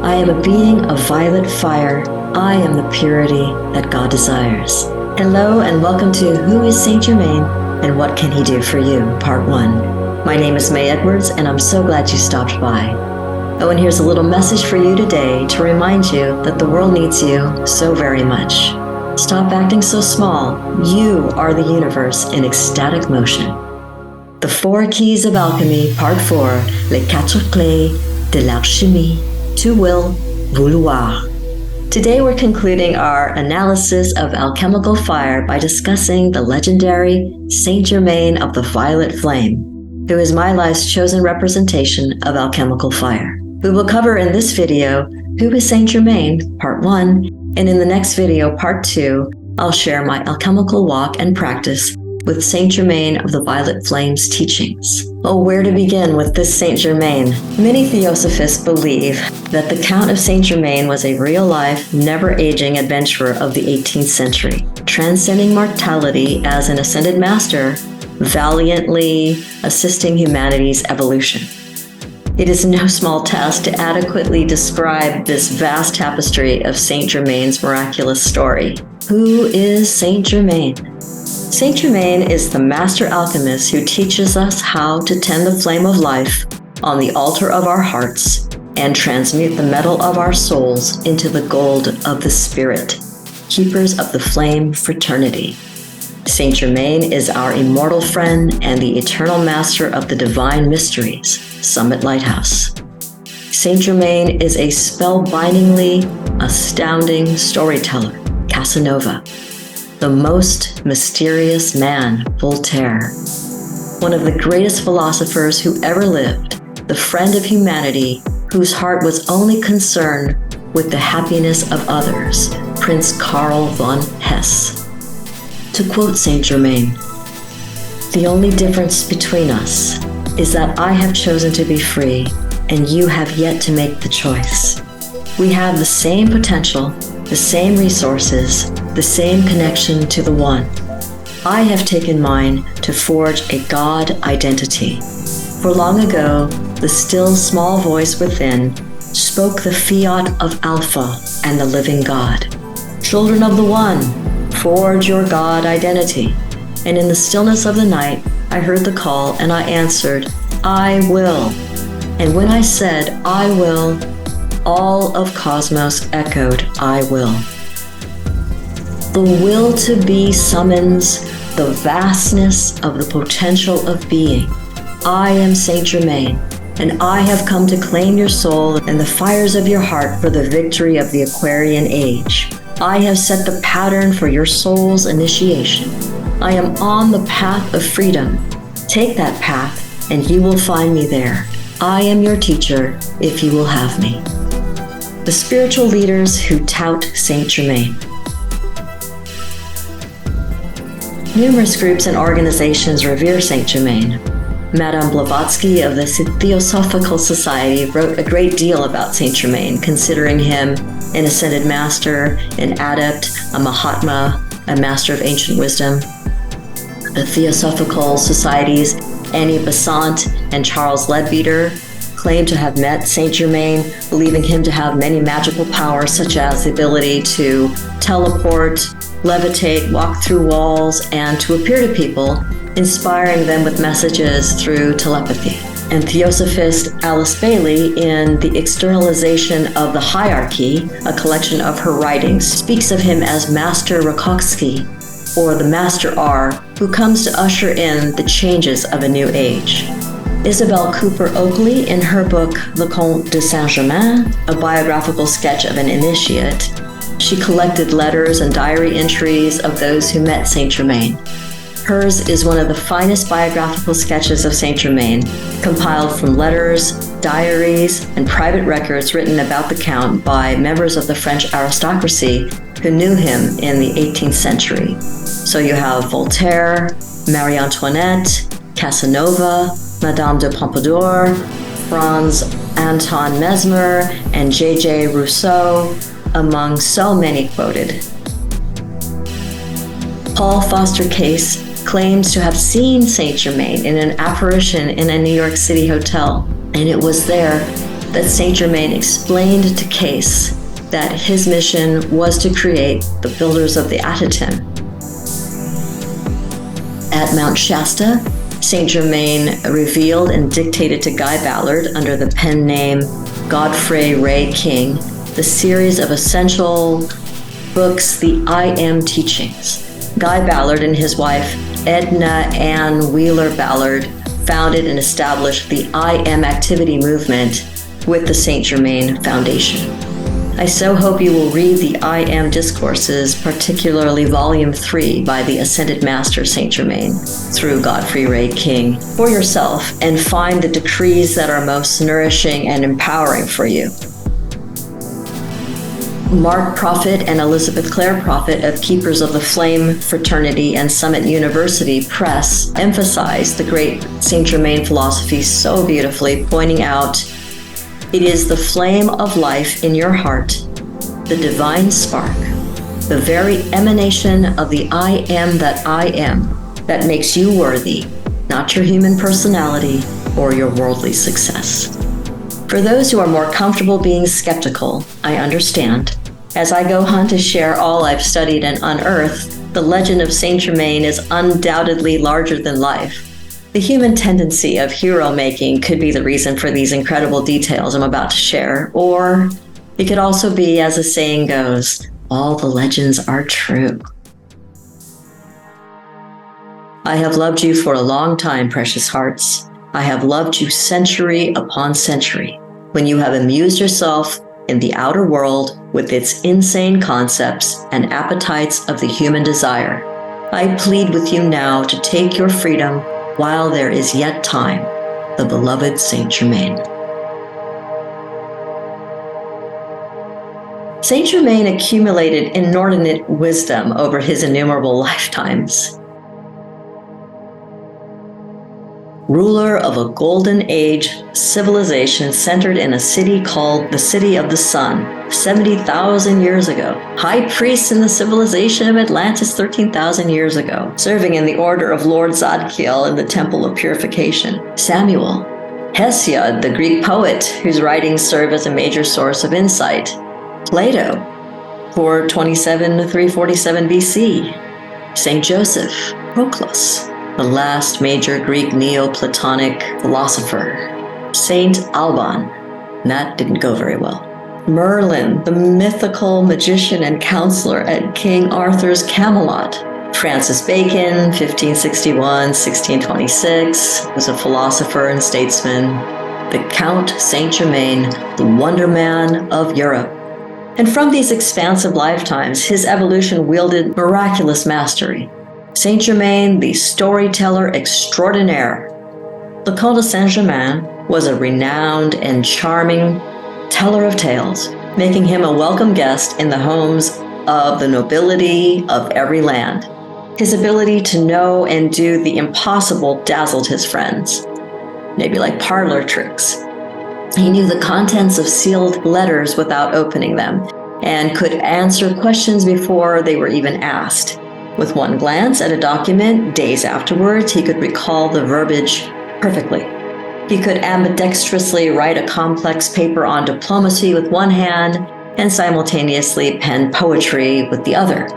I am a being of violet fire. I am the purity that God desires. Hello and welcome to Who is Saint Germain and What Can He Do for You? Part 1. My name is May Edwards and I'm so glad you stopped by. Oh, and here's a little message for you today to remind you that the world needs you so very much. Stop acting so small. You are the universe in ecstatic motion. The 4 Keys of Alchemy, Part 4, Les 4 Clés de l'Alchemy, to will, vouloir. Today we're concluding our analysis of alchemical fire by discussing the legendary Saint Germain of the Violet Flame, who is my life's chosen representation of alchemical fire. We will cover in this video Who is Saint Germain, Part 1, and in the next video, Part 2, I'll share my alchemical walk and practice with Saint Germain of the Violet Flame's teachings. Oh, where to begin with this Saint Germain? Many theosophists believe that the Count of Saint Germain was a real-life, never-aging adventurer of the 18th century, transcending mortality as an ascended master, valiantly assisting humanity's evolution. It is no small task to adequately describe this vast tapestry of Saint Germain's miraculous story. Who is Saint Germain? Saint Germain is the master alchemist who teaches us how to tend the flame of life on the altar of our hearts and transmute the metal of our souls into the gold of the spirit, keepers of the flame fraternity. Saint Germain is our immortal friend and the eternal master of the divine mysteries, Summit Lighthouse. Saint Germain is a spellbindingly astounding storyteller, Casanova. The most mysterious man, Voltaire. One of the greatest philosophers who ever lived, the friend of humanity whose heart was only concerned with the happiness of others, Prince Karl von Hesse. To quote Saint Germain, "The only difference between us is that I have chosen to be free and you have yet to make the choice. We have the same potential, the same resources, the same connection to the One. I have taken mine to forge a God identity. For long ago, the still small voice within spoke the fiat of Alpha and the living God. Children of the One, forge your God identity. And in the stillness of the night, I heard the call and I answered, I will. And when I said, I will, all of cosmos echoed, I will. The will to be summons the vastness of the potential of being. I am Saint Germain, and I have come to claim your soul and the fires of your heart for the victory of the Aquarian age. I have set the pattern for your soul's initiation. I am on the path of freedom. Take that path, and you will find me there. I am your teacher, if you will have me." The spiritual leaders who tout Saint Germain. Numerous groups and organizations revere Saint Germain. Madame Blavatsky of the Theosophical Society wrote a great deal about Saint Germain, considering him an ascended master, an adept, a Mahatma, a master of ancient wisdom. The Theosophical Society's Annie Besant and Charles Leadbeater claim to have met Saint Germain, believing him to have many magical powers such as the ability to teleport, levitate, walk through walls, and to appear to people, inspiring them with messages through telepathy. And Theosophist Alice Bailey, in The Externalization of the Hierarchy, a collection of her writings, speaks of him as Master Rakowski, or the Master R, who comes to usher in the changes of a new age. Isabel Cooper Oakley, in her book Le Comte de Saint Germain, a biographical sketch of an initiate, she collected letters and diary entries of those who met Saint Germain. Hers is one of the finest biographical sketches of Saint Germain, compiled from letters, diaries, and private records written about the Count by members of the French aristocracy who knew him in the 18th century. So you have Voltaire, Marie Antoinette, Casanova, Madame de Pompadour, Franz Anton Mesmer, and J.J. Rousseau, among so many quoted. Paul Foster Case claims to have seen Saint Germain in an apparition in a New York City hotel, and it was there that Saint Germain explained to Case that his mission was to create the builders of the Adytum. At Mount Shasta, Saint Germain revealed and dictated to Guy Ballard under the pen name Godfrey Ray King the series of essential books, the I Am Teachings. Guy Ballard and his wife Edna Ann Wheeler Ballard founded and established the I Am Activity movement with the Saint Germain Foundation. I so hope you will read the I Am Discourses, particularly Volume 3 by the Ascended Master Saint Germain through Godfrey Ray King for yourself and find the decrees that are most nourishing and empowering for you. Mark Prophet and Elizabeth Clare Prophet of Keepers of the Flame Fraternity and Summit University Press emphasized the great Saint Germain philosophy so beautifully, pointing out, "It is the flame of life in your heart, the divine spark, the very emanation of the I am that makes you worthy, not your human personality or your worldly success." For those who are more comfortable being skeptical, I understand. As I go on to share all I've studied and unearthed, the legend of Saint Germain is undoubtedly larger than life. The human tendency of hero-making could be the reason for these incredible details I'm about to share, or it could also be, as the saying goes, all the legends are true. I have loved you for a long time, precious hearts. I have loved you century upon century, when you have amused yourself in the outer world with its insane concepts and appetites of the human desire. I plead with you now to take your freedom while there is yet time, the beloved Saint Germain. Saint Germain accumulated inordinate wisdom over his innumerable lifetimes. Ruler of a golden age civilization centered in a city called the City of the Sun, 70,000 years ago. High priest in the civilization of Atlantis 13,000 years ago, serving in the order of Lord Zadkiel in the Temple of Purification. Samuel. Hesiod, the Greek poet, whose writings serve as a major source of insight. Plato, 427 to 347 BC. Saint Joseph. Proclus, the last major Greek Neoplatonic philosopher. Saint Alban. That didn't go very well. Merlin, the mythical magician and counselor at King Arthur's Camelot. Francis Bacon, 1561-1626, was a philosopher and statesman. The Count Saint Germain, the Wonder Man of Europe. And from these expansive lifetimes, his evolution wielded miraculous mastery. Saint Germain, the storyteller extraordinaire. The Comte de Saint Germain was a renowned and charming teller of tales, making him a welcome guest in the homes of the nobility of every land. His ability to know and do the impossible dazzled his friends, maybe like parlor tricks. He knew the contents of sealed letters without opening them, and could answer questions before they were even asked. With one glance at a document, days afterwards, he could recall the verbiage perfectly. He could ambidextrously write a complex paper on diplomacy with one hand and simultaneously pen poetry with the other.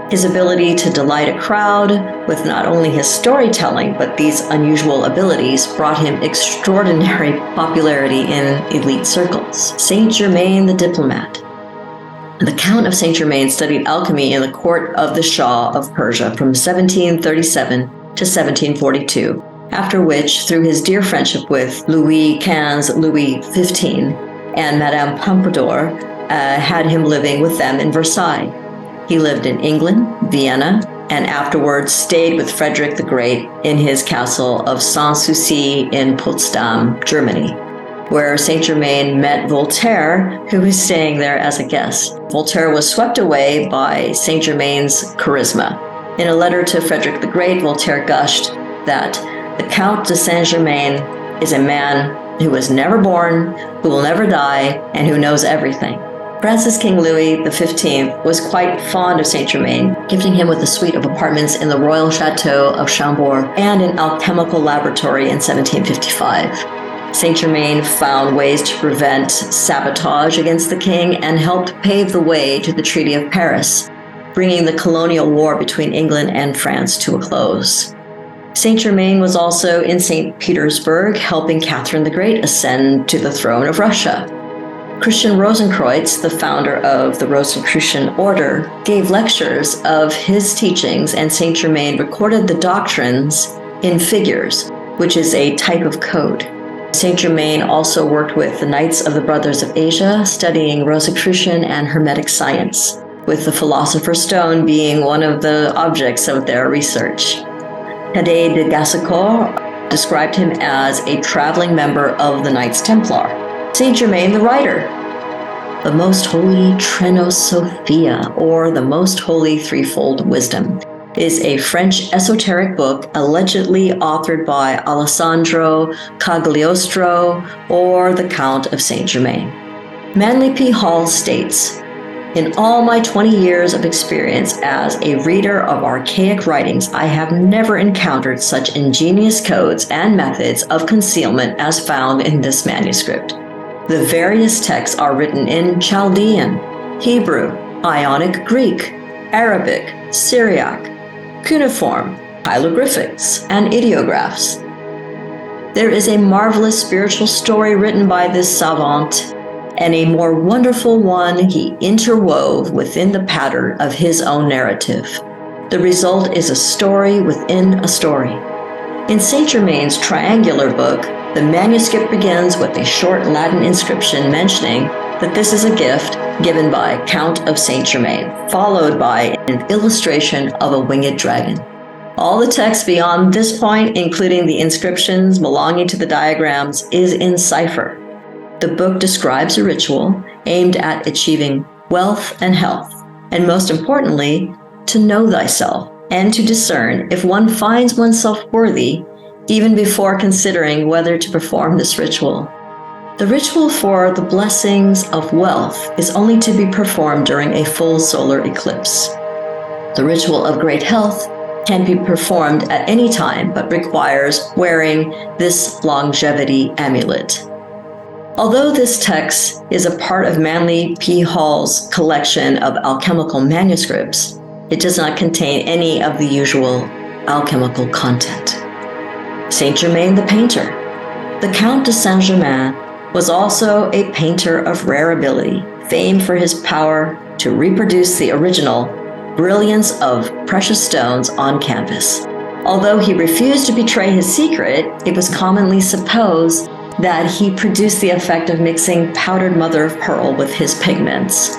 His ability to delight a crowd with not only his storytelling, but these unusual abilities brought him extraordinary popularity in elite circles. Saint Germain the diplomat. The Count of Saint Germain studied alchemy in the court of the Shah of Persia from 1737 to 1742, after which, through his dear friendship with Louis XV, Louis XV, and Madame Pompadour, had him living with them in Versailles. He lived in England, Vienna, and afterwards stayed with Frederick the Great in his castle of Sanssouci in Potsdam, Germany, where Saint Germain met Voltaire, who was staying there as a guest. Voltaire was swept away by Saint Germain's charisma. In a letter to Frederick the Great, Voltaire gushed that the Count de Saint Germain is a man who was never born, who will never die, and who knows everything. Francis King Louis XV was quite fond of Saint Germain, gifting him with a suite of apartments in the Royal Chateau of Chambord and an alchemical laboratory in 1755. Saint Germain found ways to prevent sabotage against the king and helped pave the way to the Treaty of Paris, bringing the colonial war between England and France to a close. Saint Germain was also in St. Petersburg, helping Catherine the Great ascend to the throne of Russia. Christian Rosenkreuz, the founder of the Rosicrucian order, gave lectures of his teachings, and Saint Germain recorded the doctrines in figures, which is a type of code. Saint Germain also worked with the Knights of the Brothers of Asia, studying Rosicrucian and Hermetic science, with the Philosopher's Stone being one of the objects of their research. Tadei de Gassicourt described him as a traveling member of the Knights Templar. Saint Germain the writer. The Most Holy Trenos Sophia, or the Most Holy Threefold Wisdom, is a French esoteric book allegedly authored by Alessandro Cagliostro or the Count of Saint Germain. Manly P. Hall states, "In all my 20 years of experience as a reader of archaic writings, I have never encountered such ingenious codes and methods of concealment as found in this manuscript. The various texts are written in Chaldean, Hebrew, Ionic Greek, Arabic, Syriac, cuneiform, hieroglyphics, and ideographs. There is a marvelous spiritual story written by this savant, and a more wonderful one he interwove within the pattern of his own narrative. The result is a story within a story." In Saint Germain's triangular book, the manuscript begins with a short Latin inscription mentioning that this is a gift given by Count of Saint Germain, followed by an illustration of a winged dragon. All the text beyond this point, including the inscriptions belonging to the diagrams, is in cipher. The book describes a ritual aimed at achieving wealth and health, and most importantly, to know thyself and to discern if one finds oneself worthy, even before considering whether to perform this ritual. The ritual for the blessings of wealth is only to be performed during a full solar eclipse. The ritual of great health can be performed at any time, but requires wearing this longevity amulet. Although this text is a part of Manly P. Hall's collection of alchemical manuscripts, it does not contain any of the usual alchemical content. Saint Germain the painter. The Count de Saint Germain was also a painter of rare ability, famed for his power to reproduce the original brilliance of precious stones on canvas. Although he refused to betray his secret, it was commonly supposed that he produced the effect of mixing powdered mother of pearl with his pigments.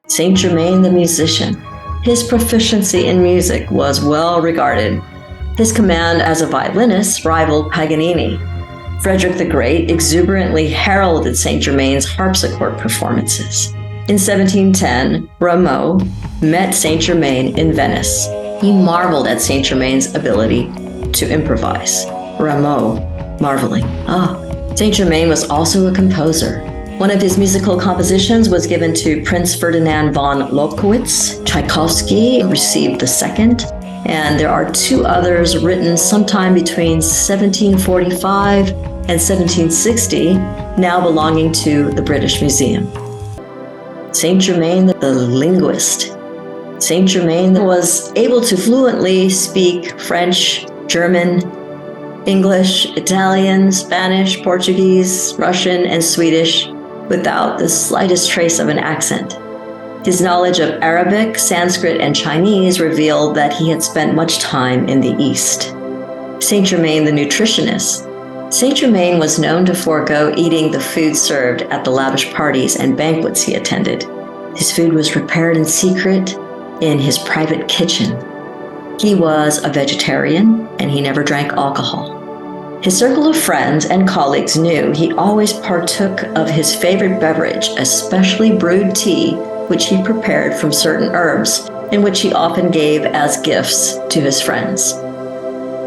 Saint Germain the musician. His proficiency in music was well regarded. His command as a violinist rivaled Paganini. Frederick the Great exuberantly heralded Saint Germain's harpsichord performances. In 1710, Rameau met Saint Germain in Venice. He marveled at Saint Germain's ability to improvise. Rameau marveling, Saint Germain was also a composer. One of his musical compositions was given to Prince Ferdinand von Lobkowitz. Tchaikovsky received the second, and there are two others written sometime between 1745 and 1760, now belonging to the British Museum. Saint Germain the linguist. Saint Germain was able to fluently speak French, German, English, Italian, Spanish, Portuguese, Russian, and Swedish without the slightest trace of an accent. His knowledge of Arabic, Sanskrit, and Chinese revealed that he had spent much time in the East. Saint Germain the nutritionist. Saint Germain was known to forego eating the food served at the lavish parties and banquets he attended. His food was prepared in secret in his private kitchen. He was a vegetarian, and he never drank alcohol. His circle of friends and colleagues knew he always partook of his favorite beverage, a specially brewed tea, which he prepared from certain herbs, and which he often gave as gifts to his friends.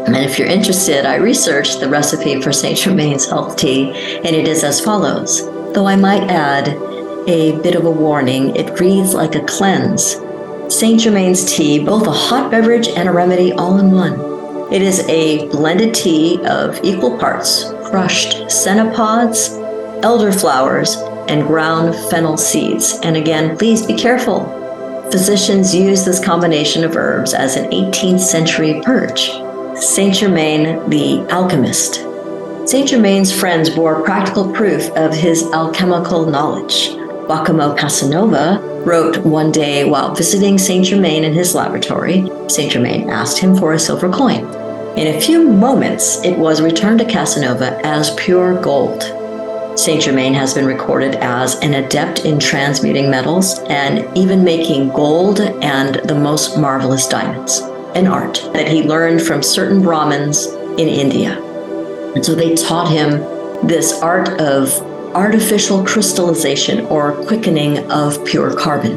And if you're interested, I researched the recipe for Saint Germain's health tea, and it is as follows. Though I might add a bit of a warning, it reads like a cleanse. Saint Germain's tea, both a hot beverage and a remedy all in one. It is a blended tea of equal parts crushed cenopods, elderflowers, and ground fennel seeds. And again, please be careful. Physicians used this combination of herbs as an 18th century purge. Saint Germain, the alchemist. Saint Germain's friends bore practical proof of his alchemical knowledge. Giacomo Casanova wrote one day while visiting Saint Germain in his laboratory, Saint Germain asked him for a silver coin. In a few moments, it was returned to Casanova as pure gold. Saint Germain has been recorded as an adept in transmuting metals and even making gold and the most marvelous diamonds, an art that he learned from certain Brahmins in India. And so they taught him this art of artificial crystallization or quickening of pure carbon.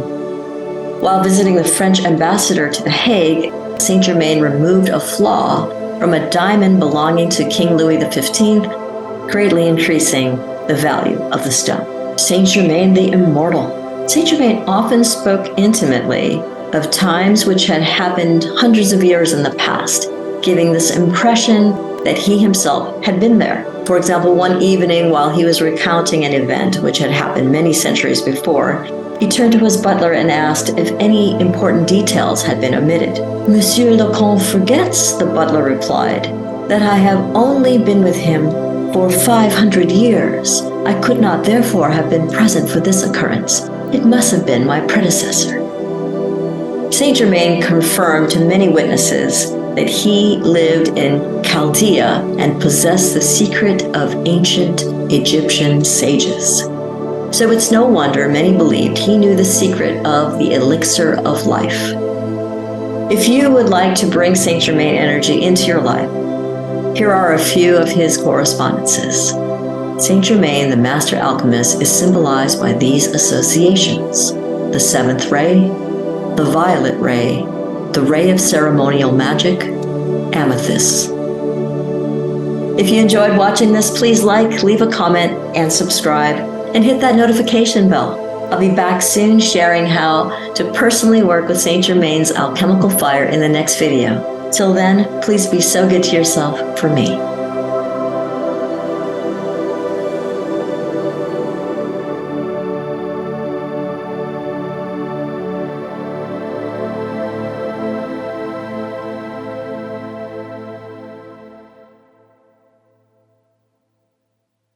While visiting the French ambassador to The Hague, Saint Germain removed a flaw from a diamond belonging to King Louis XV, greatly increasing the value of the stone. Saint Germain the Immortal. Saint Germain often spoke intimately of times which had happened hundreds of years in the past, giving this impression that he himself had been there. For example, one evening while he was recounting an event which had happened many centuries before, he turned to his butler and asked if any important details had been omitted. Monsieur le Comte forgets, the butler replied, that I have only been with him for 500 years. I could not therefore have been present for this occurrence. It must have been my predecessor. Saint Germain confirmed to many witnesses that he lived in Chaldea and possessed the secret of ancient Egyptian sages. So it's no wonder many believed he knew the secret of the elixir of life. If you would like to bring Saint Germain energy into your life, here are a few of his correspondences. Saint Germain, the master alchemist, is symbolized by these associations: the seventh ray, the violet ray, the ray of ceremonial magic, amethyst. If you enjoyed watching this, please like, leave a comment, and subscribe, and hit that notification bell. I'll be back soon sharing how to personally work with Saint Germain's alchemical fire in the next video. Till then, please be so good to yourself for me.